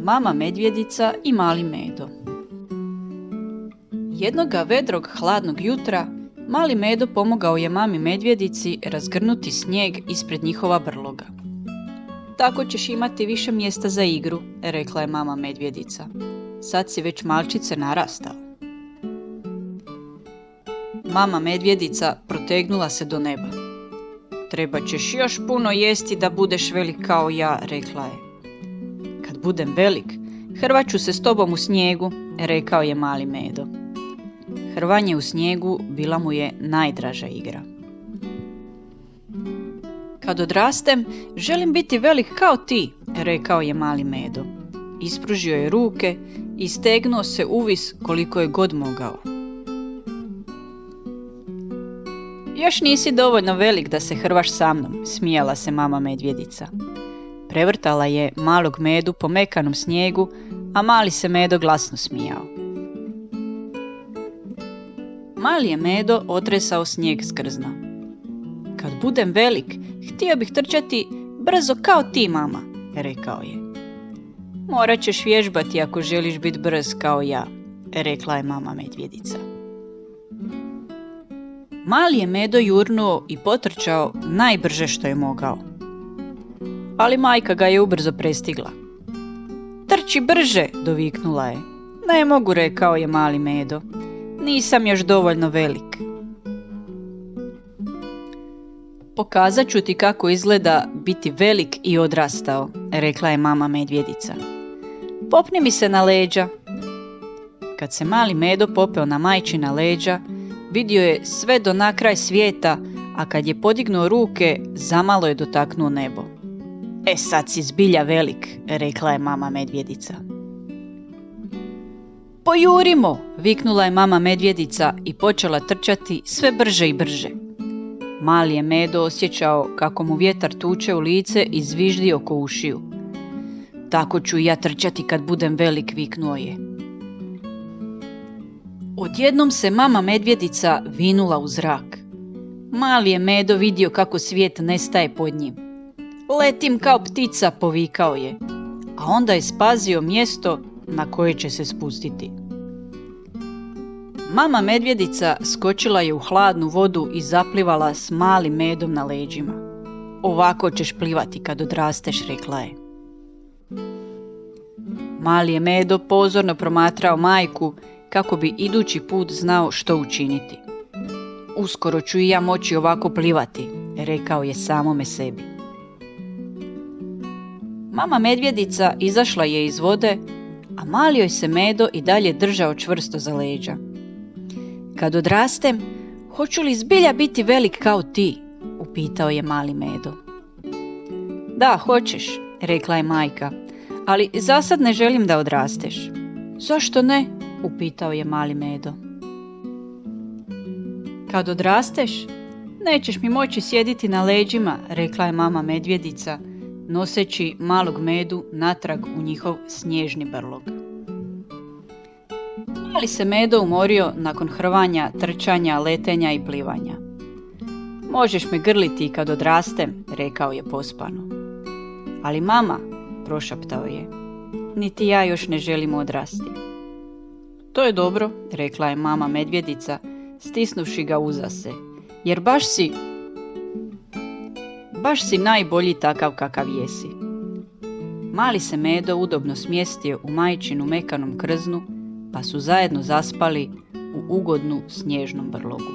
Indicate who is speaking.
Speaker 1: Mama medvjedica i mali Medo. Jednoga vedrog hladnog jutra mali Medo pomogao je mami medvjedici razgrnuti snijeg ispred njihova brloga. Tako ćeš imati više mjesta za igru, rekla je mama medvjedica. Sad si već malčice narastao. Mama medvjedica protegnula se do neba. Treba ćeš još puno jesti da budeš velik kao ja, rekla je. Kad budem velik, hrvat ću se s tobom u snijegu, rekao je mali Medo. Hrvanje u snijegu bila mu je najdraža igra. Kad odrastem, želim biti velik kao ti, rekao je mali Medo. Ispružio je ruke i stegnuo se uvis koliko je god mogao. Još nisi dovoljno velik da se hrvaš sa mnom, smijala se mama medvjedica. Prevrtala je malog Medu po mekanom snijegu, a mali se Medo glasno smijao. Mali je Medo otresao snijeg s krzna. Kad budem velik, htio bih trčati brzo kao ti, mama, rekao je. Morat ćeš vježbati ako želiš biti brz kao ja, rekla je mama medvjedica. Mali je Medo jurnuo i potrčao najbrže što je mogao. Ali majka ga je ubrzo prestigla. Trči brže, doviknula je. Ne mogu, rekao je mali Medo. Nisam još dovoljno velik. Pokazat ću ti kako izgleda biti velik i odrastao, rekla je mama medvjedica. Popni mi se na leđa. Kad se mali Medo popeo na majčina leđa, vidio je sve do na kraj svijeta, a kad je podignuo ruke, zamalo je dotaknuo nebo. E sad si zbilja velik, rekla je mama medvjedica. Pojurimo, viknula je mama medvjedica i počela trčati sve brže i brže. Mali je Medo osjećao kako mu vjetar tuče u lice i zviždi oko ušiju. Tako ću ja trčati kad budem velik, viknuo je. Odjednom se mama medvjedica vinula u zrak. Mali je Medo vidio kako svijet nestaje pod njim. Letim kao ptica, povikao je, a onda je spazio mjesto na koje će se spustiti. Mama medvjedica skočila je u hladnu vodu i zaplivala s malim Medom na leđima. Ovako ćeš plivati kad odrasteš, rekla je. Mali je Medo pozorno promatrao majku kako bi idući put znao što učiniti. Uskoro ću i ja moći ovako plivati, rekao je samome sebi. Mama medvjedica izašla je iz vode, a mali joj se Medo i dalje držao čvrsto za leđa. Kad odrastem, hoću li zbilja biti velik kao ti? Upitao je mali Medo. Da, hoćeš, rekla je majka, ali za sad ne želim da odrasteš. Zašto ne? Upitao je mali Medo. Kad odrasteš, nećeš mi moći sjediti na leđima, rekla je mama medvjedica, noseći malog Medu natrag u njihov snježni brlog. Mali se Medo umorio nakon hrvanja, trčanja, letenja i plivanja. Možeš me grliti i kad odrastem, rekao je pospano. Ali mama, prošaptao je, niti ja još ne želim odrasti. To je dobro, rekla je mama medvjedica, stisnuvši ga uzase, jer baš si najbolji takav kakav jesi. Mali se Medo udobno smjestio u majčinu mekanom krznu, pa su zajedno zaspali u ugodnu snježnom brlogu.